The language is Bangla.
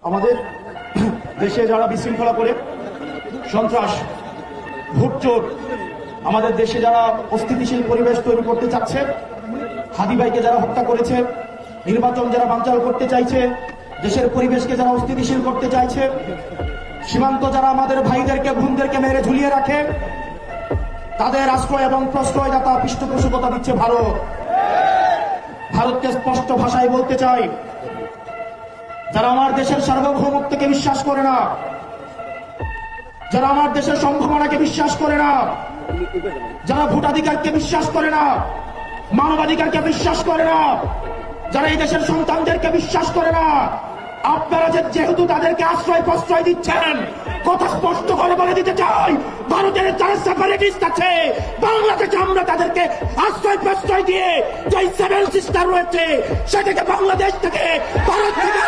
আমাদের দেশে যারা বিশৃঙ্খলা করে সন্ত্রাস ভোটচোর আমাদের দেশে যারা অস্থিতিশীল পরিবেশ তৈরি করতে চাচ্ছে, হাদি ভাইকে যারা হত্যা করেছে, নির্বাচন যারা বানচাল করতে চাইছে, দেশের পরিবেশকে যারা অস্থিতিশীল করতে চাইছে, সীমান্ত যারা আমাদের ভাইদেরকে বোনদেরকে মেরে ঝুলিয়ে রাখে, তাদের আশ্রয় এবং প্রশ্রয়দাতা পৃষ্ঠপোষকতা দিচ্ছে ভারত। ভারতকে স্পষ্ট ভাষায় বলতে চাই, যারা আমার দেশের সার্বভৌমত্বকে বিশ্বাস করে না, যারা আমার দেশের সম্ভাবনাকে বিশ্বাস করে না, যারা ভোটাধিকারকে বিশ্বাস করে না, মানবাধিকারকে বিশ্বাস করে না, যারা এই দেশের সন্তানদেরকে বিশ্বাস করে না, আপনারা যেহেতু তাদেরকে আশ্রয় প্রশ্রয় দিচ্ছেন, কথা স্পষ্ট করে বলে দিতে চাই, ভারতের যারা সেপারেটিস্ট আছে, বাংলাদেশে আমরা তাদেরকে আশ্রয় প্রশ্রয় দিয়ে যে সেভেন সিস্টার রয়েছে সেটাকে বাংলাদেশ থেকে ভারত থেকে